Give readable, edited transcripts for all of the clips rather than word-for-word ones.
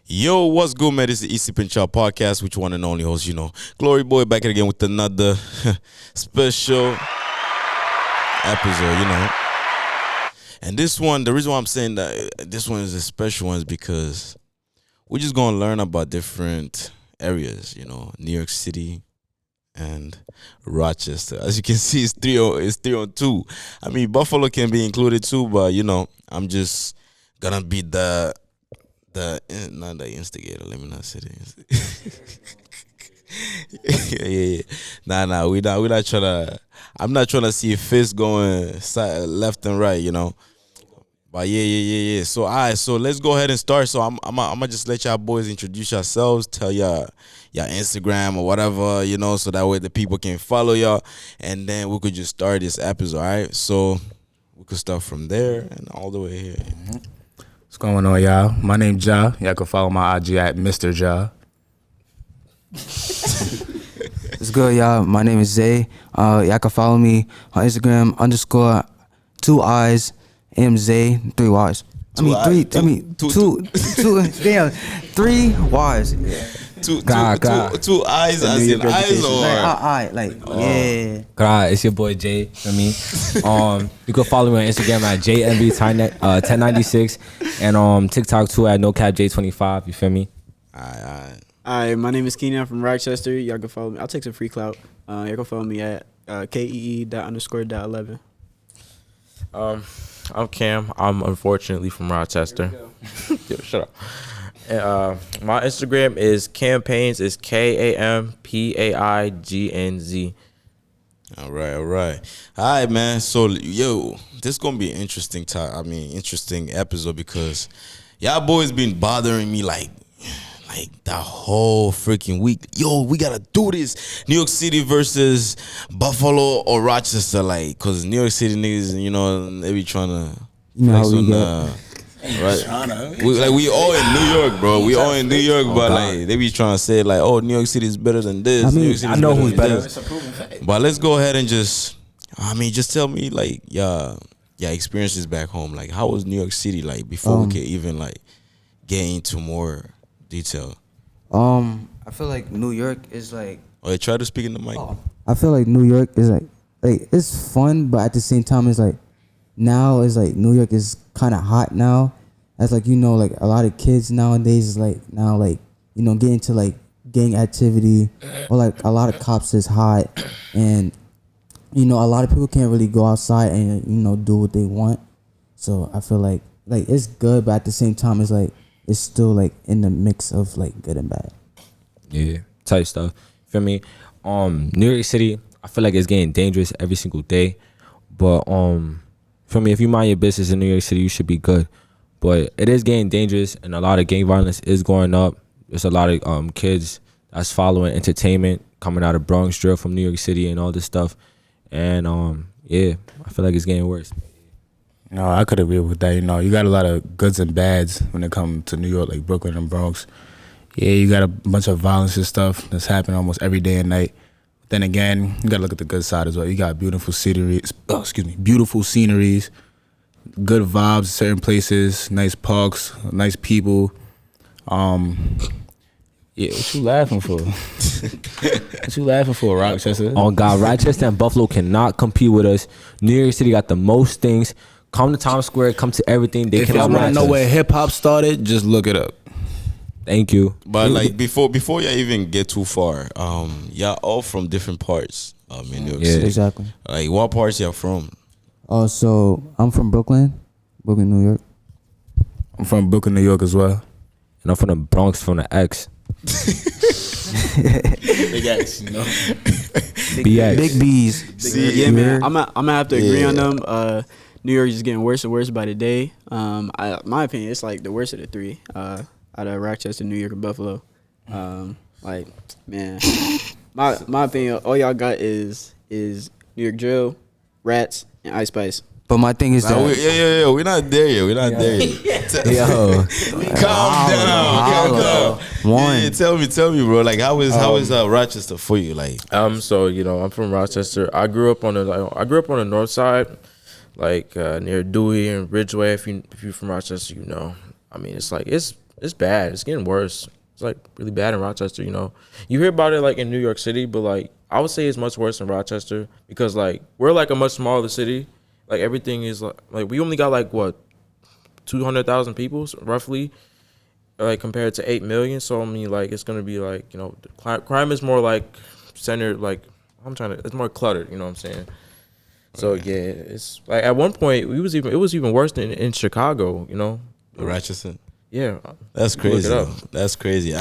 Yo, what's good, man? This is the EC Pinchot Podcast, which one and only host, Glory Boy back again with another special episode, And this one, the reason why I'm saying that this one is a special one is because we're just going to learn about different areas, New York City and Rochester. As you can see, it's 3-on-2. I mean, Buffalo can be included too, but, I'm just going to be not the instigator. Let me not say the instigator. yeah. Nah. We not trying to. I'm not trying to see a fist going left and right. But yeah. So all right. So let's go ahead and start. So I'm gonna just let y'all boys introduce yourselves. Tell y'all Instagram or whatever. So that way the people can follow y'all, and then we could just start this episode. All right. So we could start from there and all the way here. Mm-hmm. What's going on, y'all? My name's Ja. Y'all can follow my IG at Mr. Ja. It's good, y'all. My name is Zay. Y'all can follow me on Instagram _2 eyes MZay 3 Ys. Three Ys. Yeah. Two eyes as in eyes or yeah. God, it's your boy Jay for me. You can follow me on Instagram at JMV1096 and TikTok too at NoCapJ25. You feel me? Alright. Hi, my name is Keenan from Rochester. Y'all can follow me. I'll take some free clout. Y'all can follow me at KEE._.11. I'm Cam. I'm unfortunately from Rochester. Yo, shut up. My Instagram is campaigns. It's KAMPAIGNZ. All right, man. So this gonna be an interesting time. Interesting episode because y'all boys been bothering me like the whole freaking week. Yo, we gotta do this. New York City versus Buffalo or Rochester, cause New York City niggas, they be trying to flex on right. We all in New York, bro. We all in New York, but they be trying to say New York City is better than this. New York City I know who's better. But let's go ahead and just tell me your experiences back home. How was New York City before we could even get into more detail? I feel like New York is Try to speak in the mic. I feel like New York is it's fun, but at the same time it's now it's New York is kind of hot now. That's a lot of kids nowadays is get into gang activity, or a lot of cops is hot, and a lot of people can't really go outside and do what they want. So I feel like it's good, but at the same time it's it's still in the mix of good and bad. Yeah, type stuff. Feel me? New York City, I feel like it's getting dangerous every single day, but for me, if you mind your business in New York City, you should be good. But it is getting dangerous, and a lot of gang violence is going up. There's a lot of kids that's following entertainment coming out of Bronx drill from New York City and all this stuff. And I feel like it's getting worse. No, I could agree with that. You got a lot of goods and bads when it comes to New York, like Brooklyn and Bronx. Yeah, you got a bunch of violence and stuff that's happening almost every day and night. Then again, you gotta look at the good side as well. You got beautiful sceneries, good vibes, certain places, nice parks, nice people. Yeah, what you laughing for? Rochester? Oh God, Rochester and Buffalo cannot compete with us. New York City got the most things. Come to Times Square, come to everything. If y'all want to know where hip hop started, just look it up. Thank you. But before y'all even get too far, y'all all from different parts in New York City. Exactly. What parts y'all from? Oh, so I'm from Brooklyn, New York. I'm from Brooklyn, New York as well. And I'm from the Bronx, from the X. Big X, BX. Big B's. Yeah, man. I'm gonna have to agree on them. New York is getting worse and worse by the day. My opinion, it's the worst of the three. Out of Rochester, New York, and Buffalo. Man, my opinion, all y'all got is New York drill, rats, and Ice Spice. But my thing is that we're not there yet. Yo, calm down. One. Yeah, tell me, bro. How is Rochester for you? So I'm from Rochester. I grew up on the north side, near Dewey and Ridgeway. If you're from Rochester, I mean, it's it's bad. It's getting worse. It's like really bad in Rochester. You know, you hear about it like in New York City, but like I would say it's much worse in Rochester because like we're like a much smaller city. Like everything is like we only got like what 200,000 people roughly, like compared to 8 million. So I mean, like it's gonna be like, you know, crime is more like centered. Like it's more cluttered. You know what I'm saying? So yeah, it's like at one point it was even worse than in Chicago. You know, Rochester. Yeah, that's crazy. That's crazy.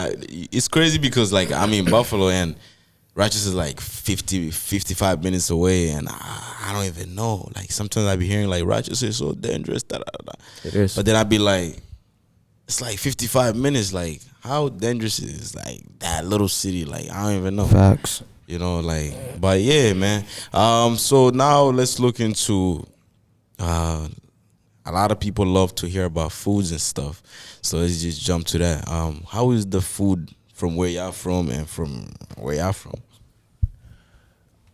It's crazy because like I mean Buffalo and Rochester is like 55 minutes away, and I don't even know. Like sometimes I be hearing like Rochester is so dangerous. Da, da, da. It is. But then I be like, it's like 55 minutes. Like how dangerous is like that little city? Like I don't even know. Facts. You know, like, but yeah, man. So now let's look into. A lot of people love to hear about foods and stuff, so let's just jump to that. How is the food from where y'all from and from where y'all from?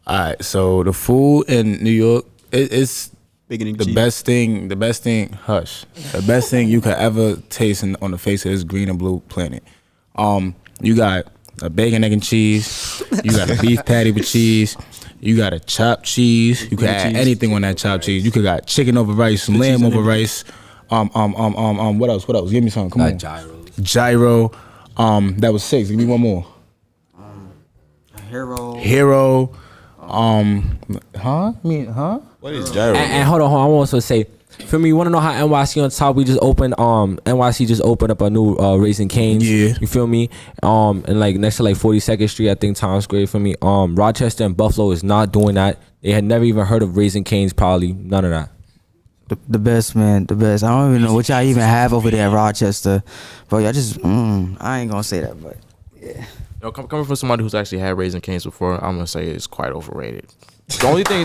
All right, so the food in New York it's Bacon and the cheese. best thing. The best thing, hush. The best thing you could ever taste on the face of this green and blue planet. You got a bacon, egg, and cheese. You got a beef patty with cheese. You got a chopped cheese. You can add anything on that chopped cheese. You could got chicken over rice, some lamb over rice. What else? What else? Give me something. Come on. Gyro. That was 6. Give me one more. Hero. What is gyro? And hold on, I want to say, for me, you want to know how NYC on top? We just opened. NYC just opened up a new Raising Cane's. Yeah. You feel me? And like next to like 42nd Street, I think Times Square. For me, Rochester and Buffalo is not doing that. They had never even heard of Raising Cane's. Probably none of that. The best, man. The best. I don't even know what y'all even have over there in Rochester. Bro, y'all just, I ain't gonna say that, but yeah. You know, coming from somebody who's actually had Raising Cane's before, I'm gonna say it's quite overrated. The only thing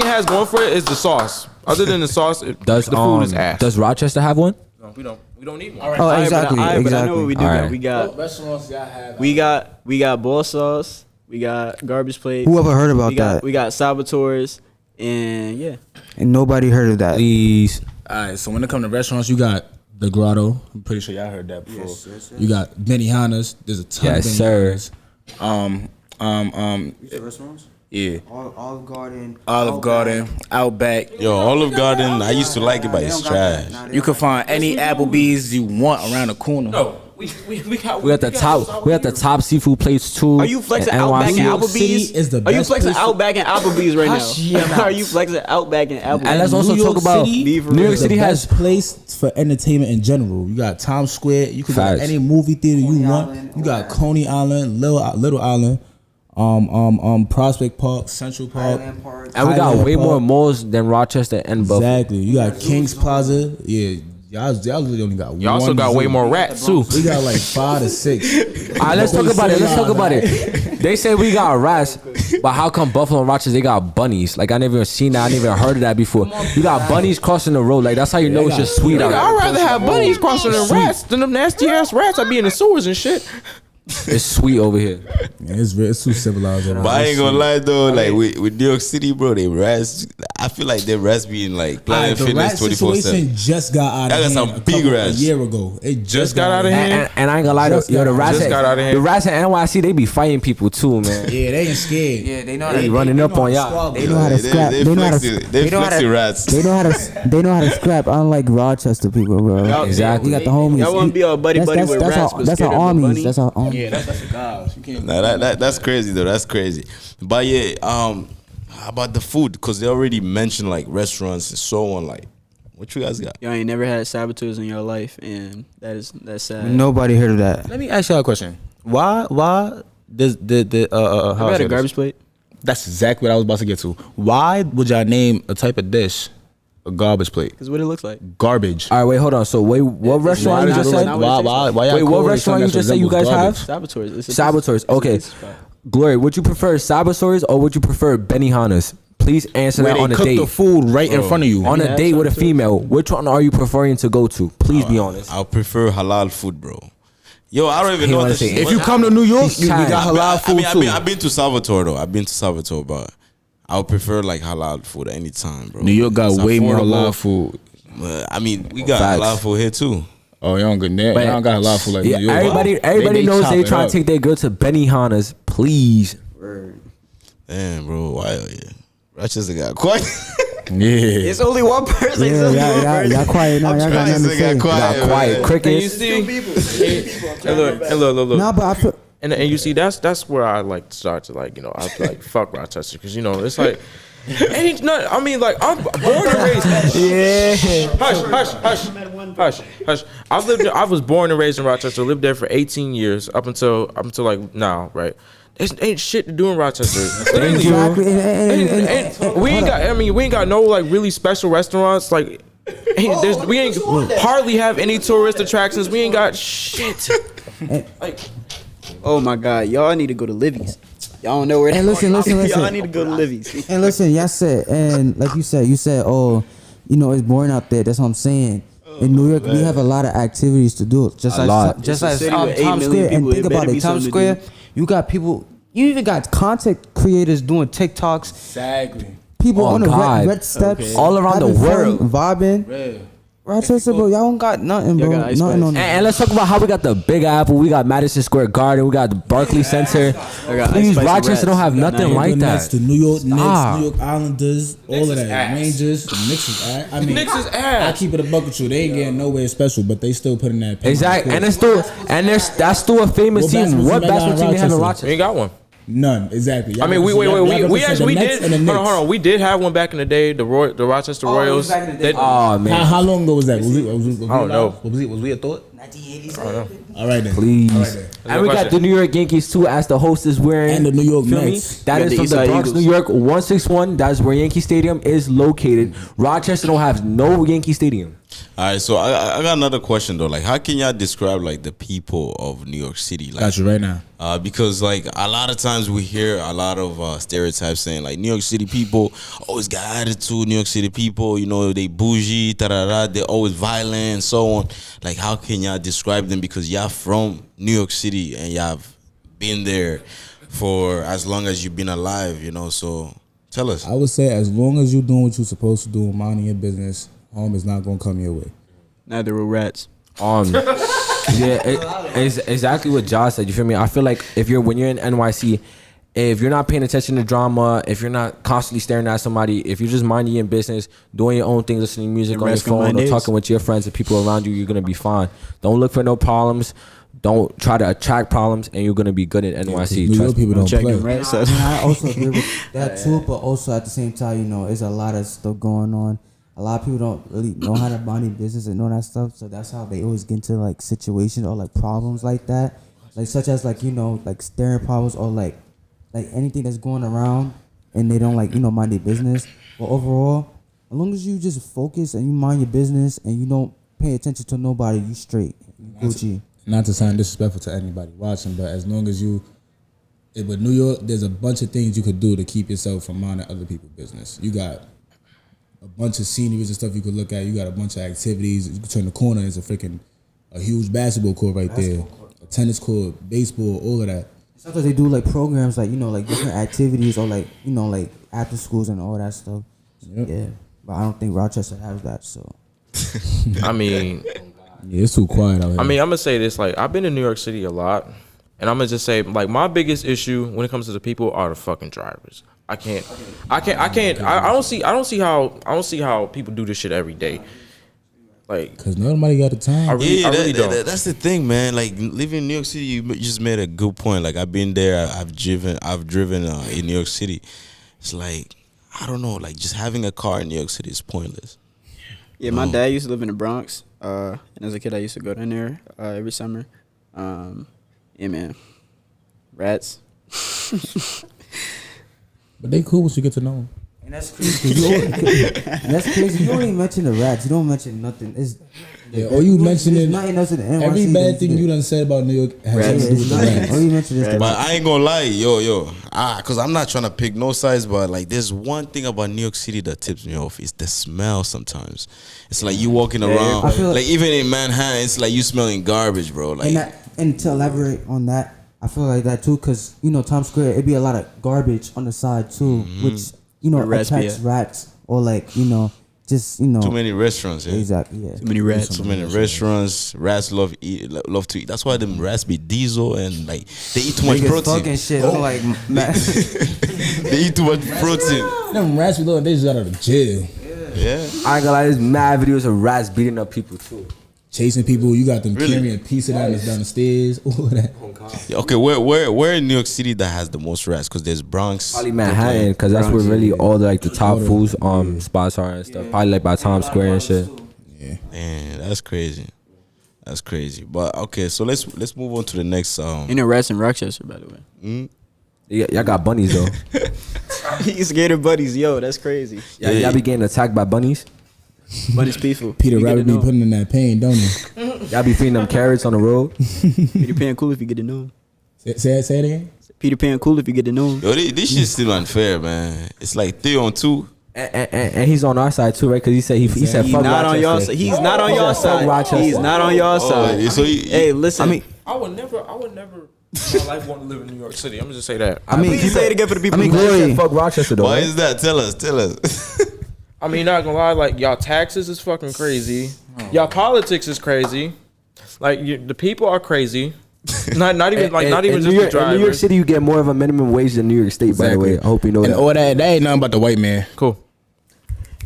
it has going for it is the sauce. Other than the sauce, the food is ass. Does Rochester have one? No, we don't need one. Oh, exactly. But I know what we do. Alright. We got Restaurants y'all have. we got ball sauce. We got garbage plates. Whoever heard about that? We got Salvatore's, and yeah. And nobody heard of that. Please. All right, so when it comes to restaurants, you got the Grotto. I'm pretty sure y'all heard that before. Yes. You got Benihana's. There's a ton Yes, of sir. Benihana's. Restaurants? Yeah. Olive Garden. Olive Garden, Outback. Yo, Olive Garden, I used to like it, but it's trash. You can find any Applebee's you want around the corner. No, we got We got the top seafood plates too. Are you flexing in Outback and NYC. Applebee's? City is the Are you best flexing place for- Outback and Applebee's right Hush your now? mouth. Are you flexing Outback and Applebee's? And let's also New talk York about City Be for New York real. City the has best place for entertainment in general. You got Times Square. You can go Facts. to any movie theater you want. Island, You got Coney Island, Little Island, Prospect Park, Central Park. Highland Park. and we got Highland way more Park. malls than Rochester and Buffalo. Exactly. You got Kings Plaza. Yeah, y'all really only got one. You also got way more rats too. We got like 5 to 6. All right, let's talk about it. They say we got rats, but how come Buffalo and Rochester they got bunnies? Like I never even seen that. I never even heard of that before. You got bunnies crossing the road. Like that's how you know it's just sweet out Nigga, here. I'd rather have bunnies crossing than rats than them nasty ass rats. I be in the sewers and shit. It's sweet over here. Yeah, it's too civilized. But I ain't gonna lie though, like with New York City, bro, they rats. I feel like their rats being like Planet the rat Fitness 24/7. situation just got out of Y'all got hand some big rats. a year ago. It just got out of hand. And I ain't gonna lie, Just yo, the got- rats just got out of at hand. the rats at NYC they be fighting people too, man. Yeah, they ain't scared. Yeah, they know They running up on y'all. They know how to scrap. They They know how to. flexing They know how flexing to. rats. They know how to scrap. Unlike Rochester people, bro. Exactly. We got the homies. Y'all wanna be a buddy with rats, but That's scared our of the armies. bunny? That's our armies. Yeah, that's the guys. You can't. Nah, that's crazy though. That's crazy. But yeah, how about the food? Because they already mentioned like restaurants and so on. Like, what you guys got? Y'all ain't never had saboteurs in your life, and that's sad. Nobody heard of that. Let me ask y'all a question. Why does the Have you had a garbage plate? That's exactly what I was about to get to. Why would y'all name a type of dish a garbage plate? Because what it looks like. Garbage. All right, wait, hold on. So wait, what restaurant you not just really- said? not Why what it why Wait, y'all what call it restaurant something you just that said you guys resembles have? garbage? Saboteurs. Saboteurs. Okay. Glory, would you prefer Saboteurs or would you prefer Benihana's? Please answer Where that they on a cook date. the food right in front of you. On a Yeah, date with a Saboteurs. female, which one are you preferring to go to? Please be honest. I'll prefer halal food, bro. Yo, I don't even He know wanna what say- this If you come to New York, He's we trying. got halal food too. I've been to Salvatore though. I've been to Salvatore, but I would prefer like halal food anytime, bro. New York got It's way more affordable. halal food. But, I mean, we got Facts. halal food here too. Oh, you don't get that. But- You don't got a lot for like Yeah, New York. everybody They knows chop they it trying up. to take their girl to Benihana's. Please. Damn, bro. Why? Yeah. Rochester got quiet. Yeah. It's only one person. It's Yeah, only one person. y'all quiet now. Y'all got nothing to say. Got quiet. man. Crickets. And you see, and look. Nah, but I feel. And you see, that's where I like start to like, you know, I like fuck Rochester, because you know it's like ain't not. I mean, like I'm born and raised. Yeah. Hush. I was born and raised in Rochester. Lived there for 18 years up until like now, right? There's ain't shit to do in Rochester. Exactly. We ain't got. I mean, we ain't got no like really special restaurants. Like, we ain't hardly have any tourist attractions. We ain't got shit. Like. Oh my God, y'all need to go to Livy's. Y'all don't know where. And listen. Y'all need to go to Livy's. And listen, y'all said, and like you said, oh, you know, it's boring out there. That's what I'm saying. In New York, we have a lot of activities to do. Just like It's a city with 8 Times million Square. And people. think It better about be it, Times something to Square. You got people. You even got content creators doing TikToks. Exactly. People Oh, on the God. red steps, Okay. All around the having fun, world. vibing. Rochester, bro, y'all don't got nothing, Y'all bro. got Ice Nothing Spice. on And let's talk about how we got the Big Apple, we got Madison Square Garden, we got the Barclays Center. got Please, Ice Spice and Rochester Rats. don't have You got nothing nothing. like Go next that. to New York Knicks, Stop. New York Islanders, all of that. ass. Rangers, the Knicks is ass. I mean, Knicks is I ass. keep it a buck with you. They ain't getting nowhere special, but they still putting that. paper Exactly, on and the it's court. still, that's still a famous What team. basketball What team y'all got basketball team they have in We Rochester? ain't got one. None, exactly. I mean, we actually did. did. Hold on. We did have one back in the day. The Rochester Royals. back in the day. They- Oh man, How long ago was that? Was I don't know. Was we a thought? 1987. All right then. please. All right then. And we got the New York Yankees too, as the host is wearing. And the New York Feel me? Mets. That You got is the from the Eastside Bronx, Eagles. New York, 161. That's where Yankee Stadium is located. Rochester don't have no Yankee Stadium. All right, so I got another question though. Like, how can y'all describe like the people of New York City? Like, Got you right now. because like a lot of times we hear a lot of stereotypes saying like New York City people always got attitude. New York City people, you know, they bougie, tarara, they're always violent, and so on. Like, how can y'all describe them? Because y'all from New York City and y'all have been there for as long as you've been alive, you know. So tell us. I would say as long as you're doing what you're supposed to do, minding your business, home is not gonna come your way. Neither will Rats. Yeah, it's exactly what Josh said. You feel me? I feel like when you're in NYC, if you're not paying attention to drama, if you're not constantly staring at somebody, if you're just minding your business, doing your own thing, listening to music And on your resting my phone, or niggas. talking with your friends and people around you, you're gonna be fine. Don't look for no problems. Don't try to attract problems, and you're gonna be good in NYC. New Trust York me. people don't Check play. them Rats. And I also agree with that too, but also at the same time, you know, there's a lot of stuff going on. A lot of people don't really know how to mind their business and all that stuff, so that's how they always get into like situations or like problems like that, like such as like, you know, like staring problems or like anything that's going around, and they don't like, you know, mind their business. But overall, as long as you just focus and you mind your business and you don't pay attention to nobody, you straight, you Gucci. Not to sound disrespectful to anybody watching, but as long as you, with New York, there's a bunch of things you could do to keep yourself from minding other people's business. You got a bunch of sceneries and stuff you could look at. You got a bunch of activities. You can turn the corner, there's a huge basketball court right there, a tennis court, baseball, all of that. Sometimes they do like programs like, you know, like different activities or like, you know, like after schools and all that stuff. Yep. Yeah, but I don't think Rochester has that. So I mean, Yeah, it's too quiet out here. I'm gonna say this. Like, I've been in New York City a lot, and I'm gonna just say, like, my biggest issue when it comes to the people are the fucking drivers. I don't see how people do this shit every day. Like, Cause nobody got the time. I really don't. That's the thing, man. Like living in New York City, you just made a good point. Like I've been there, I've driven in New York City. It's like, I don't know, like just having a car in New York City is pointless. Yeah, my dad used to live in the Bronx, and as a kid, I used to go down there every summer. Yeah, man, Rats. But they cool once you get to know them. and that's crazy. That's crazy. You don't even mention the Rats. You don't mention nothing. It's Yeah, or you mentioning there's nothing else in the NYC. every bad that thing you done said about New York has Rats. something to do with the nothing. Rats. All you mention is the But I ain't gonna lie, yo, cause I'm not trying to pick no sides, but like there's one thing about New York City that tips me off. It's the smell sometimes. It's like you walking around, I feel like even in Manhattan, it's like you smelling garbage, bro. Like and to elaborate on that, I feel like that too, cause you know Times Square, it'd be a lot of garbage on the side too, which you know Where rats be attracts at. rats or like, you know, just you know. Too many restaurants. Yeah. Exactly. Yeah. Too many rats. Too many restaurants. Rats love to eat. That's why them rats be diesel and like they eat too much Niggas protein. fucking shit. I'm like, man. They eat too much protein. Them rats be little, they just got out of jail. Yeah. I ain't gonna lie, there's mad videos of rats beating up people too. Chasing people, you got them Really? carrying pizza down the stairs. All that. Yeah, okay, where in New York City that has the most rats? Because there's Bronx. Probably Manhattan, because that's where really all the, like the top food spots are and stuff. Probably like by Times Square and shit. Yeah. Man, that's crazy. That's crazy. But okay, so let's move on to the next. Ain't no rats in Rochester, by the way. Y'all got bunnies though. He's scared buddies. Yo, that's crazy. Y'all be getting attacked by bunnies. Bunny's peaceful. Peter You get to Rabbit be know him. putting in that pain, don't he? Y'all be feeding them carrots on the road. Peter Pan cool if you get to know him. Say it again. Peter Pan cool if you get to know him. Yo, this shit's still unfair, man. It's like 3-on-2. And he's on our side too, right? Because he said he said He's fuck not Rochester. on your side. He's not on your Fuck side. Rochester. He's not on your side. so Hey, listen. I mean, I would never in my life want to live in New York City. I'm gonna just say that. I mean, please say it again for the people. I mean, who Glory. listen. Fuck Rochester though. why Right? is that? Tell us. I mean, not gonna lie, like y'all taxes is fucking crazy. Y'all politics is crazy. Like the people are crazy. Not even like not even in just New York, the in New York drivers. City, you get more of a minimum wage than New York State. By the way, I hope you know And that. all that ain't nothing but the white man. Cool.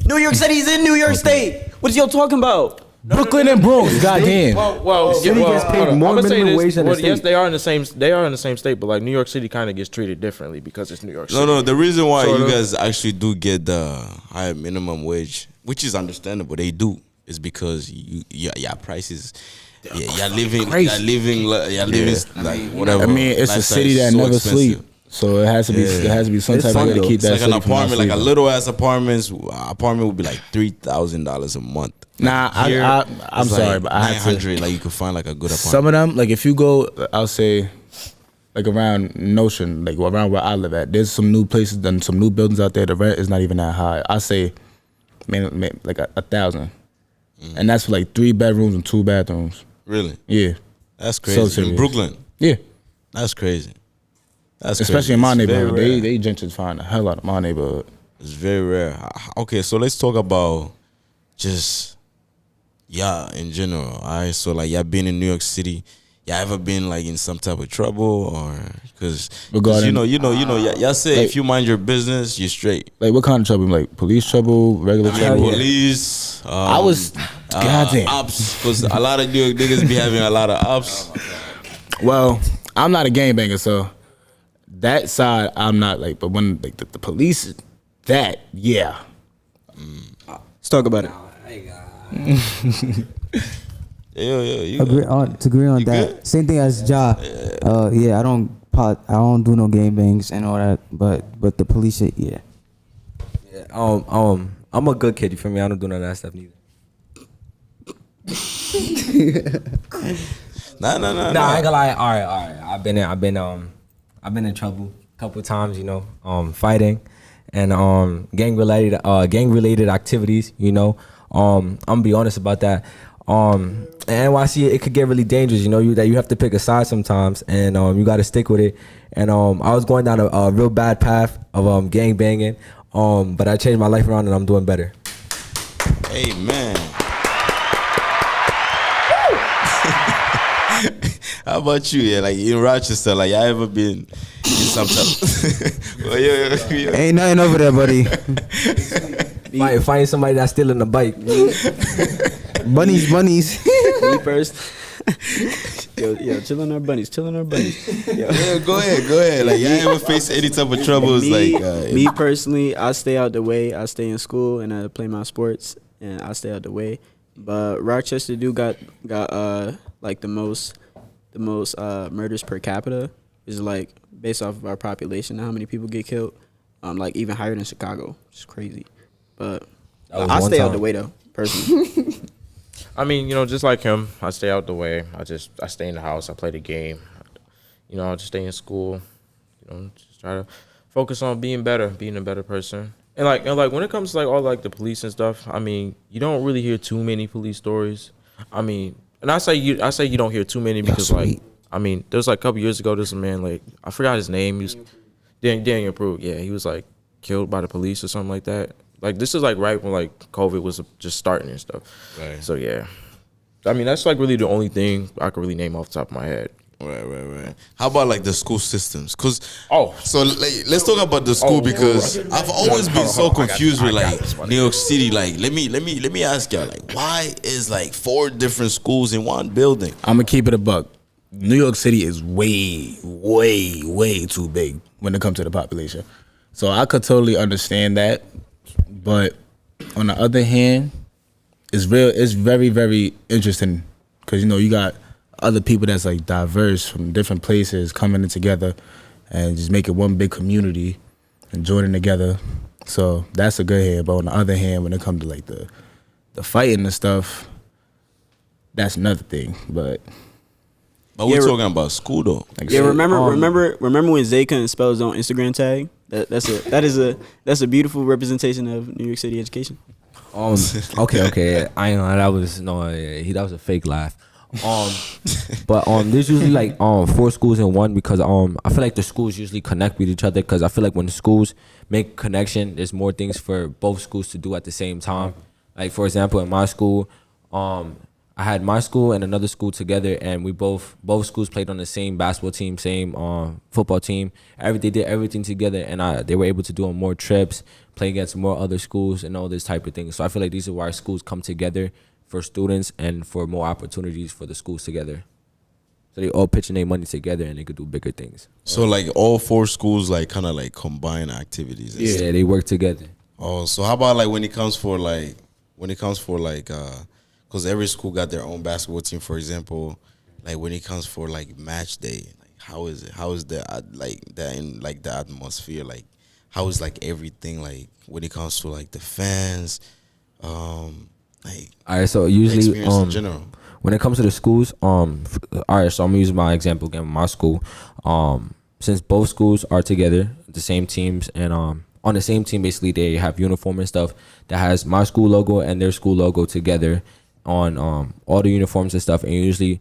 New York City's in New York State. What is y'all talking about? Brooklyn and Bronx, goddamn. Well, City gets paid hold on. more I'ma say minimum this. wage than the Well, yes, state. they are in the same. They are in the same state, but like New York City kind of gets treated differently because it's New York City. No. The reason why Sort you of. guys actually do get the higher minimum wage, which is understandable, they do, is because your prices. Yeah, you're living like whatever. I mean, it's a lifestyle city is that so never expensive. sleep, so it has to be. Yeah. There has to be some It's type fun of way to though. keep It's that like an city from not apartment, like a sleeping. little ass apartment would be like $3,000 a month. Nah, Here, I'm it's sorry, like but I had to. 900. Like you could find like a good apartment. Some of them, like if you go, I'll say, like around Notion, like around where I live at, there's some new places and some new buildings out there. The rent is not even that high. I say, man like 1,000, and that's for like 3 bedrooms and 2 bathrooms. Really? Yeah, That's So crazy. In serious. Brooklyn, yeah. that's crazy. That's Especially crazy. in my It's very neighborhood, rare. they gentrifying the hell out of my neighborhood. It's very rare. Okay, so let's talk about just in general. All right, so like y'all been in New York City. Y'all ever been like in some type of trouble or because Regarding- y'all say like- if you mind your business, you're straight. Like what kind of trouble? Like police trouble, regular Yeah, trouble? police. I was goddamn. ops because a lot of New York niggas be having a lot of ops. Well, I'm not a gangbanger, so that side I'm not like. But when like the police, that yeah. Let's talk about it. Yeah, you agree on that. good? Same thing as Ja. Yeah, I don't do no game bangs and all that. But the police shit, yeah. I'm a good kid. You feel me? I don't do none of that stuff neither. Nah. Nah, I ain't gonna lie. All right. I've been in trouble a couple times. You know, fighting and gang related activities. You know, I'm gonna be honest about that. In NYC, it could get really dangerous. You know, you have to pick a side sometimes, and you got to stick with it. And I was going down a real bad path of gang banging. But I changed my life around, and I'm doing better. Hey man. How about you? Yeah, like in Rochester, like y'all ever been in some type? Well, yeah. Ain't nothing over there, buddy. Find somebody that's stealing the bike. Bunnies. Me first. yo, chilling our bunnies. Yo. Yeah, go ahead. Like y'all ever face any type of troubles? Me personally, I stay out the way. I stay in school and I play my sports, and I stay out the way. But Rochester got like the most murders per capita is like based off of our population. How many people get killed? Like even higher than Chicago, which is crazy. But That was I one stay out time. the way though, personally. I mean, you know, just like him, I stay out the way. I stay in the house. I play the game. You know, I just stay in school. You know, just try to focus on being better, being a better person. And like when it comes to like all like the police and stuff, I mean, you don't really hear too many police stories. I mean, and I say you don't hear too many because like I mean, there was like a couple years ago, there's a man like I forgot his name. He was Daniel Prue. Yeah, he was like killed by the police or something like that. Like this is like right when like COVID was just starting and stuff. Right. So yeah, I mean that's like really the only thing I could really name off the top of my head. Right. How about like the school systems? Cause Oh. so like, let's talk about the school because I've always been so confused with like New York City. Like, let me ask y'all, like, why is like 4 different schools in one building? I'm gonna keep it a buck. New York City is way too big when it comes to the population. So I could totally understand that, but on the other hand, it's very interesting because you got other people that's like diverse from different places coming in together and just making one big community and joining together. So that's a good hand. But on the other hand, when it comes to like the fighting and stuff, that's another thing. But we're talking about school though. like I Yeah, said, remember when Zay couldn't spell his own Instagram tag? That's a beautiful representation of New York City education. Okay. I ain't know that was that was a fake laugh. But there's usually like 4 schools in one because I feel like the schools usually connect with each other because I feel like when the schools make connection, there's more things for both schools to do at the same time. Like for example, in my school, I had my school and another school together, and we both schools played on the same basketball team, same football team. They did everything together, and they were able to do on more trips, play against more other schools, and all this type of thing. So I feel like these are why schools come together for students and for more opportunities for the schools together. So they all pitching their money together, and they could do bigger things. So like all 4 schools like kind of like combine activities. And stuff. Yeah, they work together. Oh, so how about like when it comes for because every school got their own basketball team, for example, like when it comes for like match day, like how is the like that in like the atmosphere, like how is like everything like when it comes to like the fans, like All right, so the usually experience in general. when it comes to the schools, all right, so I'm gonna use my example again with my school. Since both schools are together, the same teams, and on the same team, basically they have uniform and stuff that has my school logo and their school logo together on all the uniforms and stuff. And usually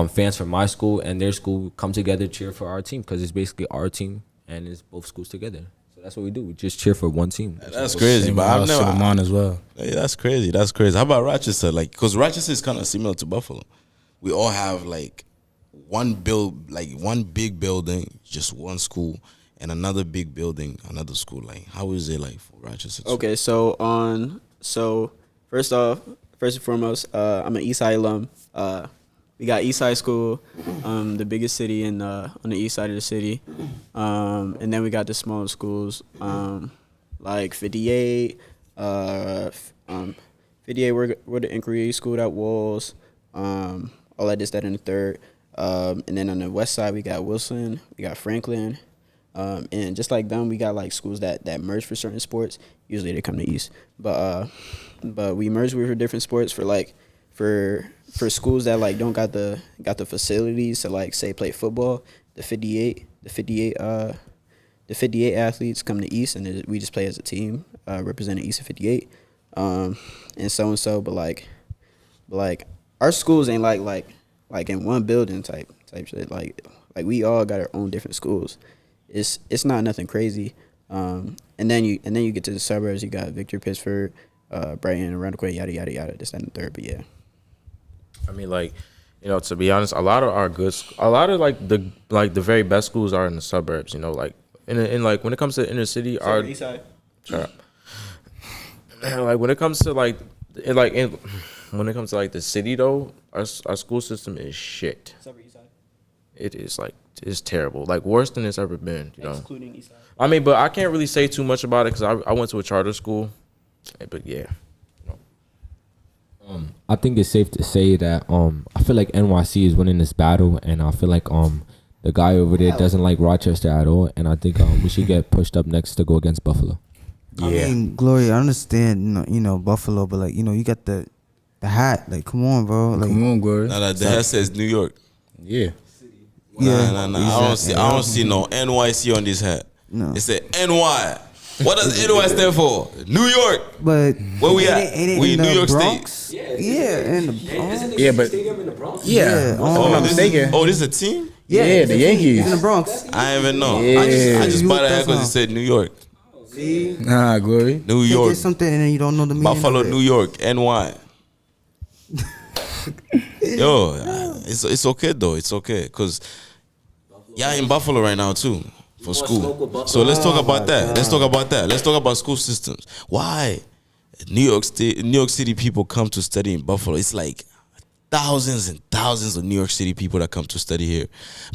fans from my school and their school come together cheer for our team because it's basically our team and it's both schools together. So that's what we do. We just cheer for one team. That's crazy, but I've never. on as well. Yeah, that's crazy. How about Rochester? Like, cause Rochester is kind of similar to Buffalo. We all have like one big building, just one school, and another big building, another school. Like, how is it like for Rochester? Okay, so first and foremost, I'm an Eastside alum. We got Eastside School, the biggest city on the east side of the city, and then we got the smaller schools like 58, 58. We're the Inquiry School at Walls, all that, this, that, and the third, and then on the west side we got Wilson, we got Franklin, and just like them, we got like schools that merge for certain sports. Usually they come to East, but we merge with different sports for schools that like don't got the facilities to like say play football. The 58 athletes come to East, and we just play as a team representing East of 58, and so. But like our schools ain't like in one building type shit. Like we all got our own different schools. It's not nothing crazy. And then you get to the suburbs. You got Victor, Pittsford, Brighton, Arundel, yada yada yada. This, that, and the third. But yeah. I mean, like, to be honest, a lot of the very best schools are in the suburbs. Like in like when it comes to inner city, our East side. Shut up. Like when it comes to like when it comes to like the city though, our school system is shit. East side. It is like it's terrible, like worse than it's ever been. Excluding East side. I mean, but I can't really say too much about it because I went to a charter school, but yeah. I think it's safe to say that I feel like NYC is winning this battle, and I feel like the guy over there doesn't like Rochester at all, and I think we should get pushed up next to go against Buffalo. Yeah. I mean, Glory, I understand, you know, Buffalo, but like, you got the hat. Like, come on, bro. Like, Come on, Glory. No, the hat says New York. Yeah. Yeah. Nah. I don't see no NYC on this hat. No. It said NY. What does NY stand for? New York. But Where we ain't at? it- ain't it We in in New the York Bronx? State. Yeah, in the Bronx. Yeah, but Yeah. if I'm not mistaken. This is a team? Yeah, it's the a team. Yankees. It's in the Bronx. I didn't even know. Yeah. I just You bought a looked hat up because it now. said New York. Nah, Glory. New You York, get something and then you don't know the meaning Buffalo, of it. New York, NY. Yo, it's okay though. It's okay because y'all in Buffalo right now too for school. So let's talk about that. Let's talk about that. Let's talk about school systems. Why New York City people come to study in Buffalo? It's like thousands and thousands of New York City people that come to study here,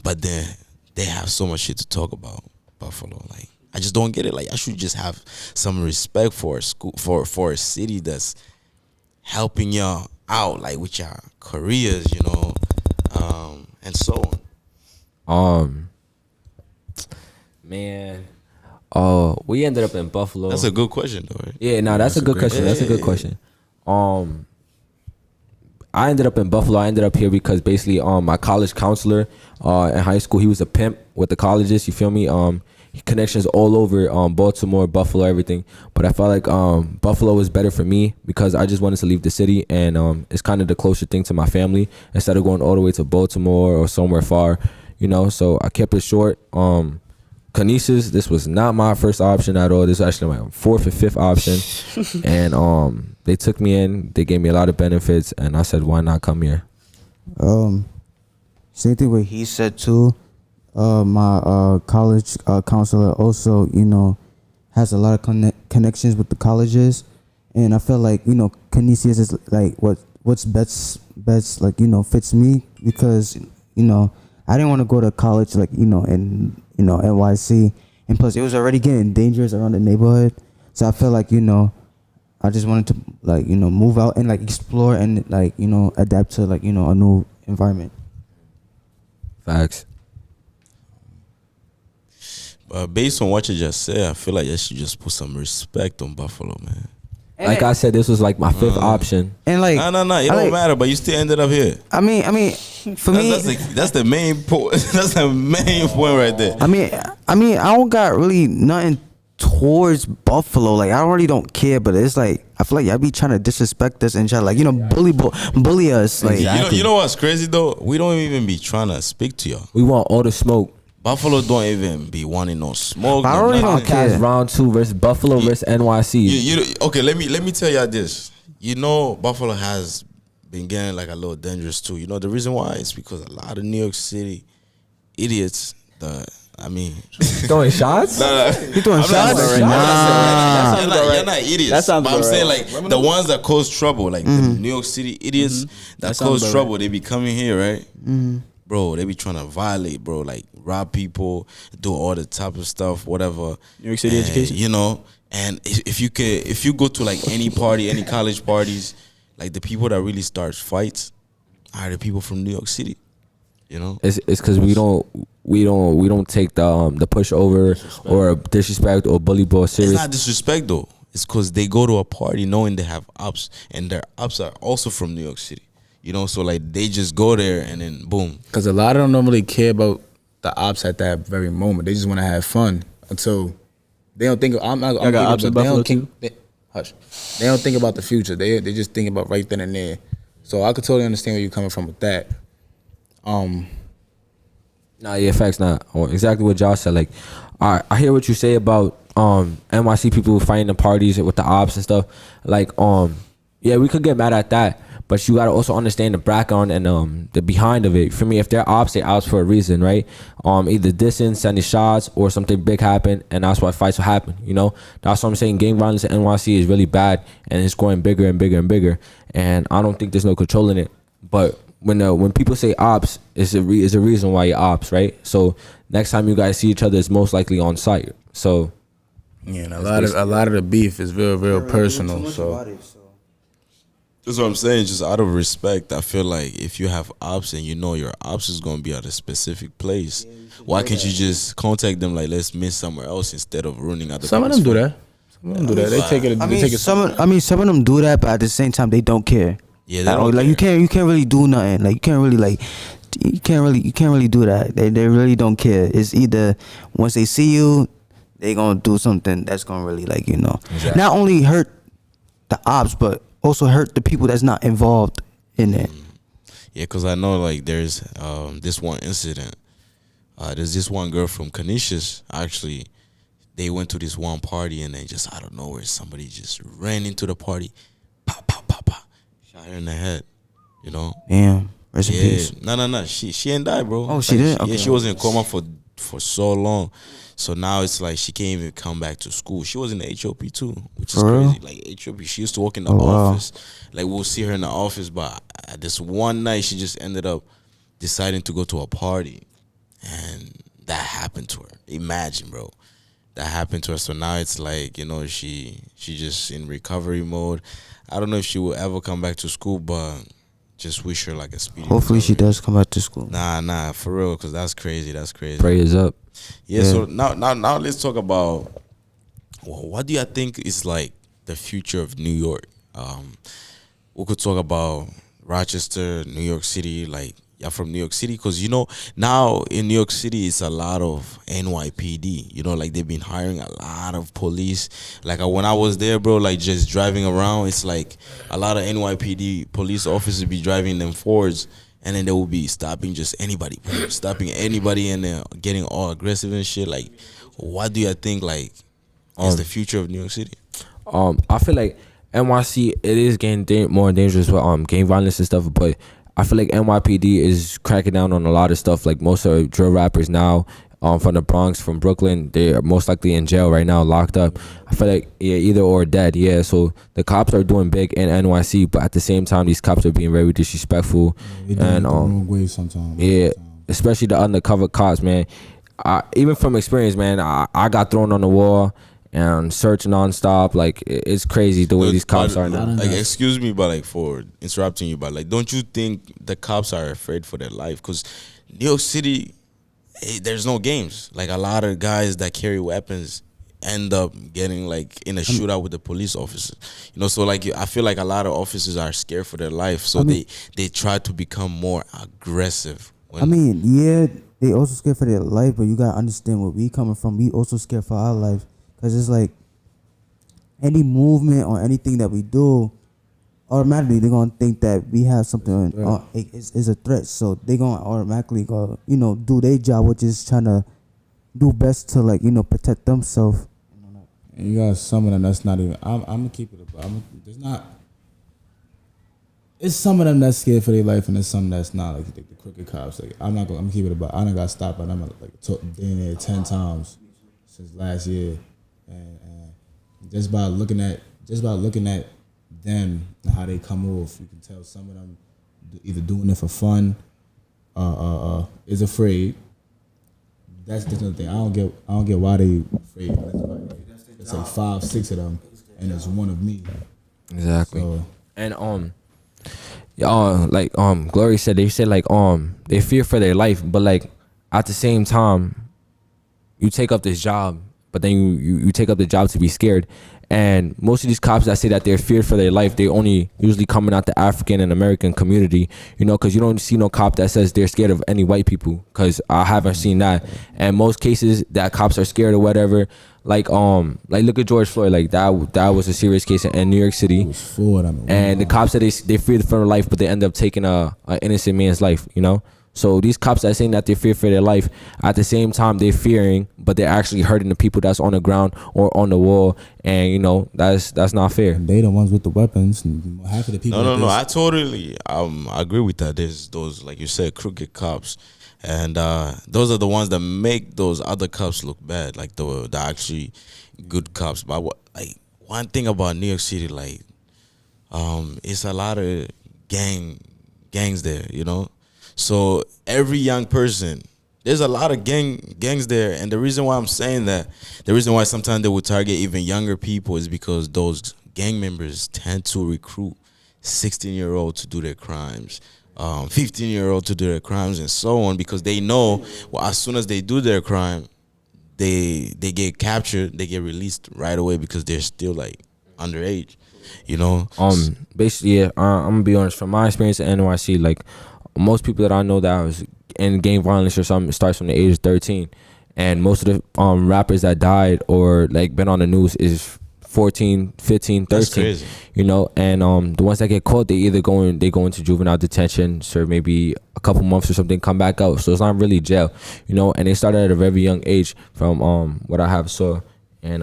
but then they have so much shit to talk about Buffalo. Like I just don't get it. Like I should just have some respect for a school for a city that's helping y'all out, like with your careers, you know, and so on. Man. Oh, we ended up in Buffalo. That's a good question, though. Right? Yeah, no, that's a good question. That's a good question. I ended up in Buffalo. I ended up here because basically, my college counselor, in high school, he was a pimp with the colleges. You feel me? Connections all over, Baltimore, Buffalo, everything. But I felt like Buffalo was better for me because I just wanted to leave the city, and it's kind of the closer thing to my family instead of going all the way to Baltimore or somewhere far, you know. So I kept it short. Canisius, this was not my first option at all. This was actually my fourth or fifth option. And they took me in. They gave me a lot of benefits, and I said, why not come here? Same thing what he said too. My college counselor also, you know, has a lot of connections with the colleges, and I feel like, you know, Canisius is like what's best like, you know, fits me because, you know, I didn't want to go to college like, you know, in NYC, and plus it was already getting dangerous around the neighborhood, so I felt like, you know, I just wanted to like, you know, move out and like explore and like, you know, adapt to like, you know, a new environment. Facts. But based on what you just said, I feel like you should just put some respect on Buffalo, man. And Like I said, this was like my fifth option. And like, No, it don't matter. But you still ended up here. I mean, for me, That's the main point. That's the main point right there. I mean, I don't got really nothing towards Buffalo. Like, I really don't care, but it's like, I feel like y'all be trying to disrespect us and try to, like, you know, bully us. Like, You know what's crazy though? We don't even be trying to speak to y'all. We want all the smoke. Buffalo don't even be wanting no smoke. I no really don't nothing. care. Podcast round 2 versus Buffalo versus NYC. Okay, let me tell y'all this. You know, Buffalo has been getting like a little dangerous too. You know the reason why? It's because a lot of New York City idiots. Throwing shots? you doing shots? You're not idiots. That sounds but I'm about saying right. like the ones that cause trouble, like the New York City idiots that sounds cause about trouble. They be coming here, right? Bro, they be trying to violate, bro, like rob people, do all the type of stuff, whatever. New York City education. You know, and if you go to like any party, any college parties, like the people that really start fights are the people from New York City. You know, It's because we don't take the pushover or disrespect or bully ball it's serious. not disrespect though. It's because they go to a party knowing they have ops, and their ops are also from New York City. You know, so like they just go there and then boom. Because a lot of them don't really care about the ops at that very moment. They just want to have fun until they don't think. I'm not. Y'all got ops in Buffalo too? Hush. They don't think about the future. They just think about right then and there. So I could totally understand where you're coming from with that. Nah, yeah, facts. Not exactly what Josh said. Like, I hear what you say about NYC people fighting the parties with the ops and stuff. Like, yeah, we could get mad at that, but you gotta also understand the background and the behind of it. For me, if they're ops for a reason, right? Either distance, sending shots, or something big happen, and that's why fights will happen. You know, that's what I'm saying. Gang violence in NYC is really bad, and it's growing bigger and bigger and bigger. And I don't think there's no controlling it. But when people say ops, it's a reason why you're ops, right? So next time you guys see each other, it's most likely on site. So Yeah, and a lot of the beef is real personal. So That's what I'm saying. Just out of respect, I feel like if you have ops and you know your ops is gonna be at a specific place, why can't you just contact them like let's meet somewhere else instead of ruining other? some of them do that. Some of them do that. They take it. They take it. some of them do that, but at the same time they don't care. Yeah, they don't like care. you can't really do nothing. Like you can't really do that. They really don't care. It's either once they see you, they gonna do something that's gonna really like, you know, not only hurt the ops but also hurt the people that's not involved in it. Yeah, because I know like there's this one incident. There's this one girl from Canisius actually. they went to this one party and then just out of nowhere somebody just ran into the party, pop, pop, pop, pop, shot her in the head. You know? Damn. Rest in Yeah. peace. No. She ain't died, bro. Oh, she did? Yeah, Okay. she was in coma for so long. So now it's like she can't even come back to school. She was in the HOP too, which is For real? crazy. Like HOP, she used to work in the Oh, wow. office. Like we'll see her in the office, but this one night she just ended up deciding to go to a party, and that happened to her. Imagine, bro, that happened to her. So now it's like, you know, she just in recovery mode. I don't know if she will ever come back to school, but just wish her like a speedy. Hopefully she recovery. does come back to school. Nah, for real, cause that's crazy. That's crazy. Prayers up. Yeah. Yeah. So now let's talk about what do you think is like the future of New York? We could talk about Rochester, New York City. Like, you're from New York City, because you know now in New York City it's a lot of NYPD. You know, like they've been hiring a lot of police. Like when I was there, bro, like just driving around, it's like a lot of NYPD police officers be driving them Fords. And then they will be stopping just anybody, stopping anybody, and then getting all aggressive and shit. Like, what do you think, like, is the future of New York City? I feel like NYC, it is getting more dangerous with gang violence and stuff, but I feel like NYPD is cracking down on a lot of stuff. Like most of the drill rappers now, from the Bronx, from Brooklyn, they are most likely in jail right now, locked up. I feel like either or dead. Yeah, so the cops are doing big in NYC, but at the same time, these cops are being very disrespectful. They do it the wrong way sometimes. Yeah, especially the undercover cops, man. Even from experience, man, I got thrown on the wall and searched nonstop. Like it's crazy the way these cops are now. Like, excuse me, but like for interrupting you, but like, don't you think the cops are afraid for their life? Because New York City, there's no games. Like a lot of guys that carry weapons end up getting like in a shootout with the police officers. You know, so like I feel like a lot of officers are scared for their life, so they try to become more aggressive. I mean, yeah, they also scared for their life, but you gotta understand where we coming from. We also scared for our life, cause it's like any movement or anything that we do, automatically they're gonna think that we have something is a threat. So they gonna automatically go, you know, do their job, which is trying to do best to, like, you know, protect themselves. And you got some of them that's not even. I'm gonna keep it. There's not. It's some of them that's scared for their life, and there's some that's not. Like the crooked cops. Like I'm gonna keep it about. I done got stopped by them like been there 10 times since last year, and just by looking at them and how they come off, you can tell some of them either doing it for fun, is afraid. That's the thing. I don't get why they afraid. It's like 5, 6 of them, and there's one of me. Exactly. So, And like Glory said, they said like they fear for their life, but like at the same time, you take up this job, but then you take up the job to be scared. And most of these cops that say that they're feared for their life, they only usually coming out the African and American community, you know, because you don't see no cop that says they're scared of any white people, because I haven't seen that. And most cases that cops are scared or whatever, like look at George Floyd, like that was a serious case in New York City. it was 4 of them. And the cops said they feared for their life, but they end up taking a innocent man's life, you know. So these cops are saying that they fear for their life, at the same time they're fearing, but they're actually hurting the people that's on the ground or on the wall, and you know that's not fair. And they the ones with the weapons. And half of the people. No. I totally agree with that. There's those, like you said, crooked cops, and those are the ones that make those other cops look bad, like the actually good cops. But one thing about New York City, like it's a lot of gangs there, you know. So every young person, there's a lot of gangs there, and the reason why I'm saying that, the reason why sometimes they would target even younger people is because those gang members tend to recruit 16-year-olds to do their crimes, 15-year-olds to do their crimes, and so on, because they know, well, as soon as they do their crime, they get captured, they get released right away because they're still like underage, you know. Basically, yeah, I'm gonna be honest. From my experience at NYC, like most people that I know that was in gang violence or something starts from the age of 13, and most of the rappers that died or like been on the news is 14, 15, 13. That's crazy. You know, and the ones that get caught, they go into juvenile detention, serve maybe a couple months or something, come back out. So it's not really jail, you know. And they started at a very young age, from what I have saw. and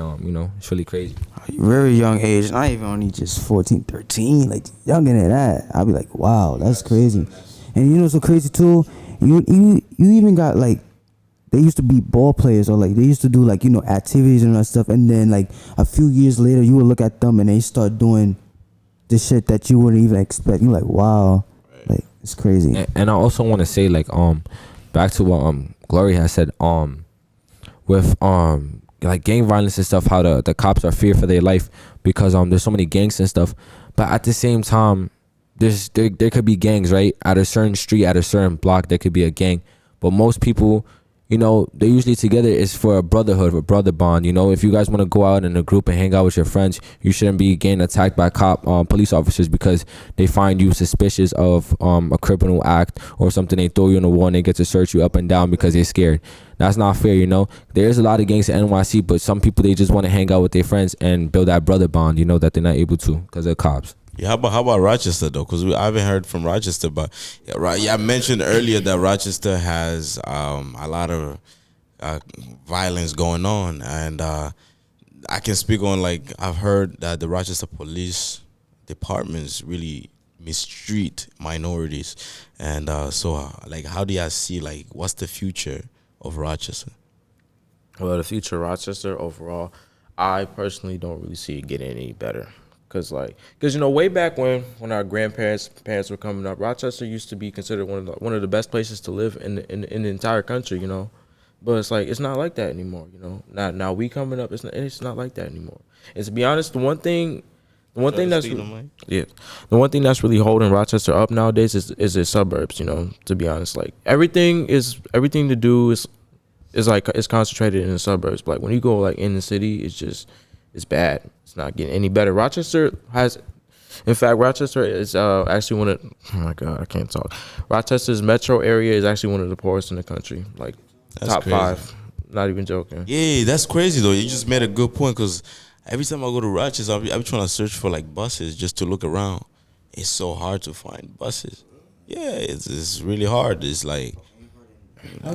it's really crazy. Very young age, not even only just 14, 13, like younger than that. I'll be like, wow, that's crazy. And you know what's so crazy too? You even got like, they used to be ball players, or like they used to do like, activities and all that stuff, and then like a few years later you would look at them and they start doing the shit that you wouldn't even expect. You're like, wow, like it's crazy. And I also want to say, like, back to what Glory has said, with like gang violence and stuff, how the cops are feared for their life because there's so many gangs and stuff. But at the same time, there could be gangs, right? At a certain street, at a certain block, there could be a gang. But most people, they're usually together is for a brotherhood, a brother bond. If you guys want to go out in a group and hang out with your friends, you shouldn't be getting attacked by police officers because they find you suspicious of a criminal act or something. They throw you in the wall and they get to search you up and down because they're scared. That's not fair, There's a lot of gangs in NYC, but some people, they just want to hang out with their friends and build that brother bond, that they're not able to because of cops. Yeah, how about Rochester though? Because I haven't heard from Rochester, but I mentioned earlier that Rochester has a lot of violence going on, and I can speak on, like, I've heard that the Rochester Police Departments really mistreat minorities, and like, how do you see, like, what's the future of Rochester? Well, the future of Rochester overall, I personally don't really see it getting any better. Cause way back when our parents were coming up, Rochester used to be considered one of the best places to live in the entire country, But it's like, it's not like that anymore, Now we coming up, it's not like that anymore. And to be honest, the one thing that's really holding Rochester up nowadays is its suburbs, To be honest, like everything to do is like, it's concentrated in the suburbs. But like when you go like in the city, it's bad. It's not getting any better. Rochester is actually one of, oh my God, I can't talk. Rochester's metro area is actually one of the poorest in the country. Like, That's top crazy. 5. Not even joking. Yeah, that's crazy though. You just made a good point, because every time I go to Rochester, I be trying to search for like buses just to look around. It's so hard to find buses. Yeah, it's really hard. It's like,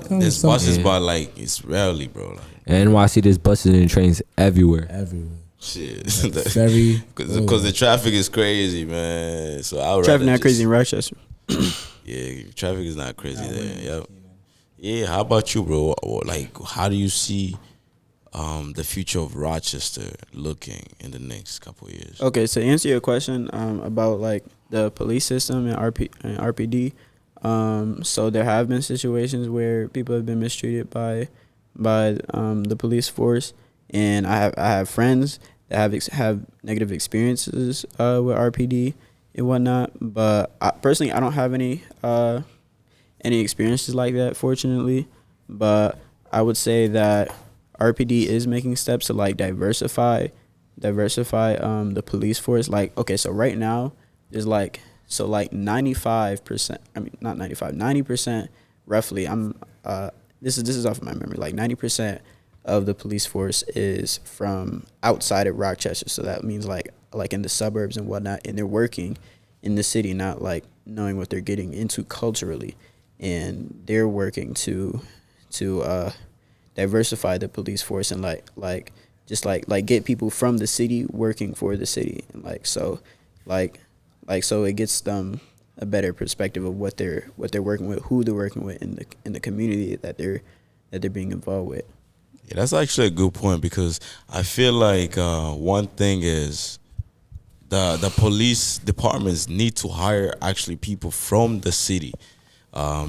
there's buses, but like, it's rarely, bro. Like, And NYC, there's buses and trains everywhere. shit, Very because the traffic is crazy, man. So I would Traffic rather not crazy in Rochester. Yeah, traffic is not crazy there. Yep. Yeah. How about you, bro? Like, how do you see the future of Rochester looking in the next couple of years? Okay, to answer your question about like the police system and RPD, so there have been situations where people have been mistreated by the police force, and I have friends that have negative experiences with RPD and whatnot. But personally, I don't have any experiences like that, fortunately. But I would say that RPD is making steps to like diversify the police force. Like, okay, so right now there's like 95%, I mean not 95, 90% roughly. This is off of my memory. Like 90% of the police force is from outside of Rochester. So that means like in the suburbs and whatnot, and they're working in the city, not like knowing what they're getting into culturally, and they're working to diversify the police force and just get people from the city working for the city, and so it gets them a better perspective of what they're working with, who they're working with in the community that they're being involved with. Yeah, that's actually a good point, because I feel like one thing is the police departments need to hire actually people from the city,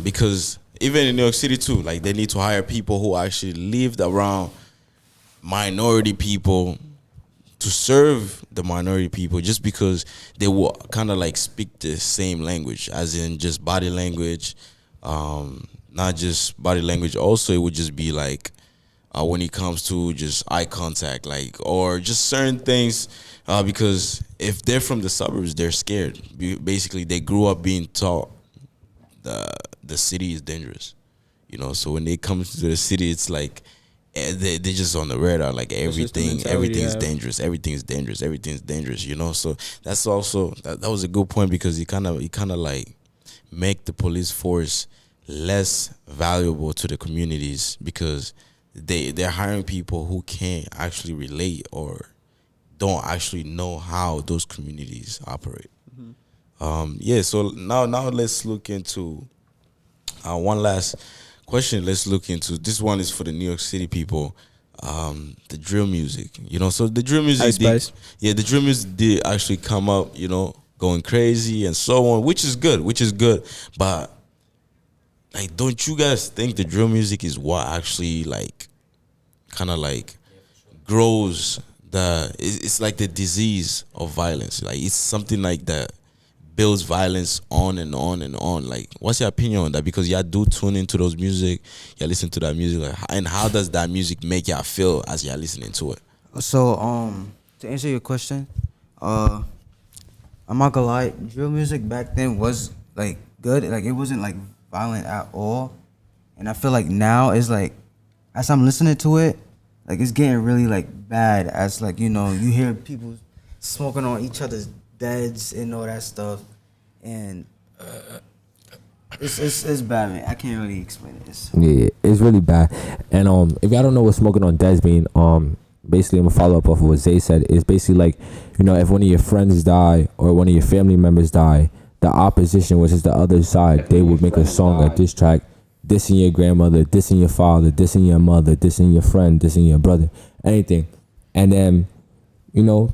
because even in New York City too, like they need to hire people who actually lived around minority people to serve the minority people, just because they will kind of like speak the same language, as in just body language, not just body language. Also, it would just be like when it comes to just eye contact, like, or just certain things, because if they're from the suburbs, they're scared. Basically, they grew up being taught the city is dangerous, So when they come to the city, it's like they're just on the radar, like everything's dangerous, everything's dangerous, So that's also that was a good point, because you kind of like make the police force less valuable to the communities, because they're hiring people who can't actually relate or don't actually know how those communities operate. Yeah, so now let's look into one last question. Let's look into this one is for the New York City people. The drill music, so the drill music Ice Spice. the drill music did actually come up, going crazy and so on, which is good, but like, don't you guys think the drill music is what actually like kind of like grows it's like the disease of violence? Like, it's something like that builds violence on and on and on. Like, what's your opinion on that? Because y'all do tune into those music, y'all listen to that music, like, and how does that music make y'all feel as y'all listening to it? So, to answer your question, I'm not gonna lie, drill music back then was like good. Like, it wasn't like violent at all. And I feel like now it's like, as I'm listening to it, like, it's getting really like bad. As like, you hear people smoking on each other's beds and all that stuff, and it's bad, man. I can't really explain it. Yeah, it's really bad. And if y'all don't know what smoking on deads mean, basically I'm gonna follow up off of what Zay said. It's basically like, if one of your friends die or one of your family members die, the opposition, which is the other side, they would make a song, a diss track, dissing your grandmother, dissing your father, dissing your mother, dissing your friend, dissing your brother, anything. And then,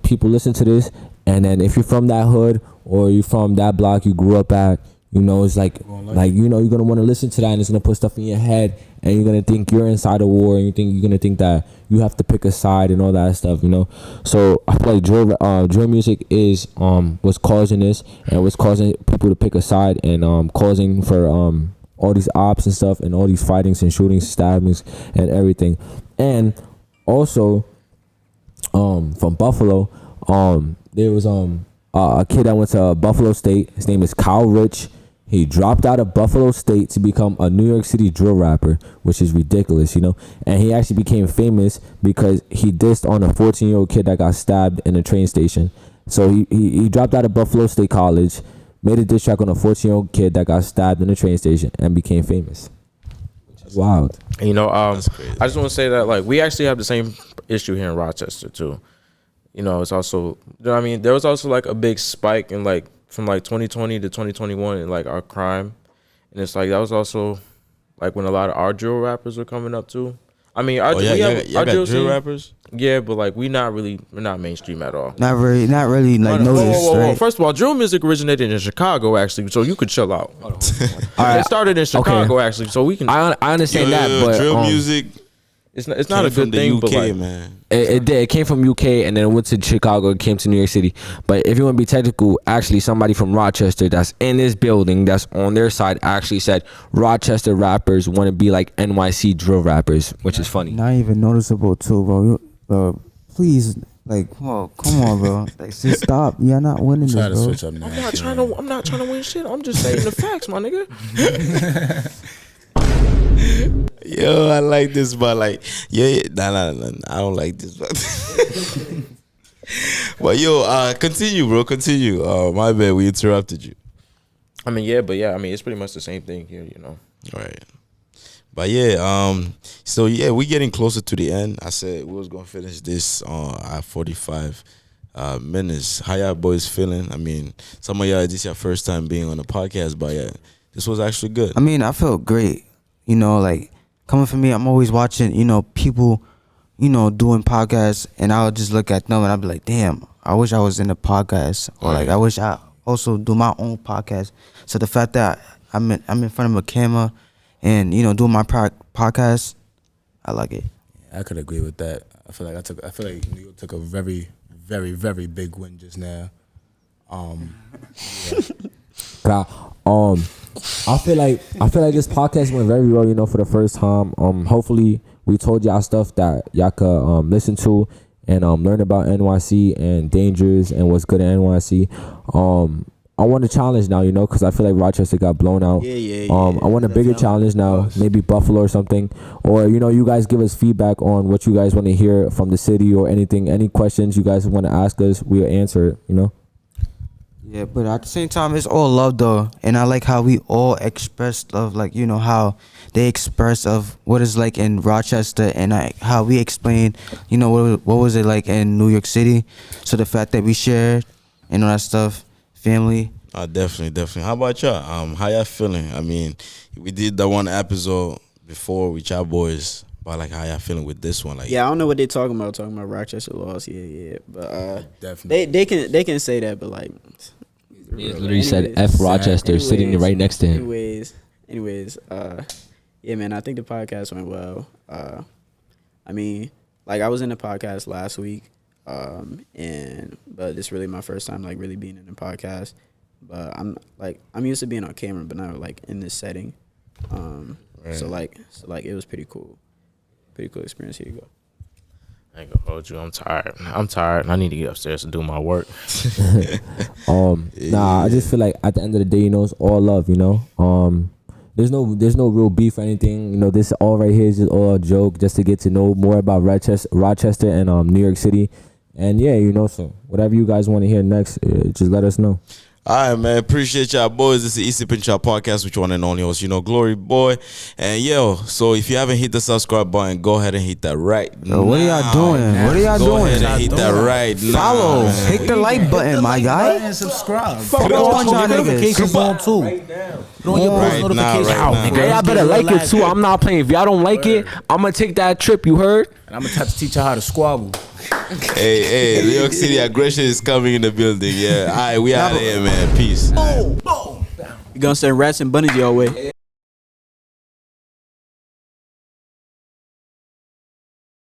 people listen to this, and then if you're from that hood or you're from that block you grew up at, it's like you're gonna want to listen to that, and it's gonna put stuff in your head, and you're gonna think you're inside a war, and you're gonna think that you have to pick a side and all that stuff, So I feel like drill music is what's causing this, and what's causing people to pick a side, and causing for all these ops and stuff, and all these fightings and shootings, stabbings, and everything. And also, from Buffalo, there was a kid that went to Buffalo State. His name is Kyle Rich. He dropped out of Buffalo State to become a New York City drill rapper, which is ridiculous, And he actually became famous because he dissed on a 14-year-old kid that got stabbed in a train station. So he dropped out of Buffalo State College, made a diss track on a 14-year-old kid that got stabbed in a train station, and became famous. Wild. I just want to say that, like, we actually have the same issue here in Rochester too. It's also, there was also like a big spike in like from like 2020 to 2021 in like our crime, and it's like that was also like when a lot of our drill rappers were coming up too. Our drill rappers. Yeah, but like we're not mainstream at all. Not really like noticed. Right? First of all, drill music originated in Chicago actually, so you could chill out. It started in Chicago actually, so we can. I understand that, but drill music. It's not a good thing, UK, but like, man. It did. It came from UK and then it went to Chicago. It came to New York City. But if you want to be technical, actually somebody from Rochester that's in this building that's on their side actually said Rochester rappers want to be like NYC drill rappers, which is funny. Not even noticeable too, bro. Please, like, oh, come on, bro. Like, just stop. You're not winning this, Try to bro. switch up now. I'm not trying to win shit. I'm just saying the facts, my nigga. Yo, I like this, but like, nah, I don't like this, but. But yo, continue, bro. Continue. My bad, we interrupted you. It's pretty much the same thing here, Right. But yeah, so yeah, we're getting closer to the end. I said we was gonna finish this at 45 minutes. How y'all boys feeling? I mean, some of y'all, this is your first time being on the podcast, but yeah, this was actually good. I mean, I felt great. Like, coming from me, I'm always watching, people, doing podcasts, and I'll just look at them and I'll be like, damn, I wish I was in a podcast, or like, I wish I also do my own podcast. So the fact that I'm in front of a camera and, doing my podcast, I like it. I could agree with that. I feel like New York took a very, very, very big win just now. Yeah. I feel like this podcast went very well, for the first time. Hopefully we told y'all stuff that y'all could listen to and learn about NYC and dangers and what's good at NYC. I want a challenge now, because I feel like Rochester got blown out. Yeah. I want a bigger challenge now, maybe Buffalo or something. Or, you guys give us feedback on what you guys want to hear from the city or anything. Any questions you guys want to ask us, we'll answer it, Yeah, but at the same time, it's all love though, and I like how we all express love. Like you know how they express of what it's like in Rochester, and how we explain, you know, what was it like in New York City. So the fact that we shared and all that stuff, family. Definitely. How about y'all? How y'all feeling? I mean, we did the one episode before with y'all boys, but like, how y'all feeling with this one? Like, Yeah, I don't know what they talking about. Talking about Rochester loss. Yeah. But Definitely. they can say that, but like, He literally said F Rochester sitting right next to him. Anyways, yeah, man, I think the podcast went well. I mean, like I was in the podcast last week, but it's really my first time like really being in the podcast. But I'm used to being on camera, but not like in this setting. So it was pretty cool experience. Here you go. I ain't gonna hold you. I'm tired. I need to get upstairs and do my work. Nah, I just feel like at the end of the day, you know, it's all love, you know. There's no real beef or anything. You know, this all right here is just all a joke, just to get to know more about Rochester and New York City. And yeah, you know, so whatever you guys want to hear next, just let us know. all right, man. Appreciate y'all, boys. This is the Easy Pinch Podcast with your one and only host, you know, Glory Boy. And yo, so if you haven't hit the subscribe button, go ahead and hit that right now. What are y'all doing? What are y'all Go doing? ahead and hit that right now. Follow. man. Hit the like button, my guy. And subscribe. Fuck all y'all niggas. Notifications on too. Put on your post Right now, notifications right out, now. nigga. Hey, y'all better like it too. I'm not playing. If y'all don't like it, I'm gonna take that trip. You heard? And I'm gonna have to teach you how to squabble. Hey, New York City aggression is coming in the building. Yeah. All right, we out of here, man. Peace. You gonna send rats and bunnies your way?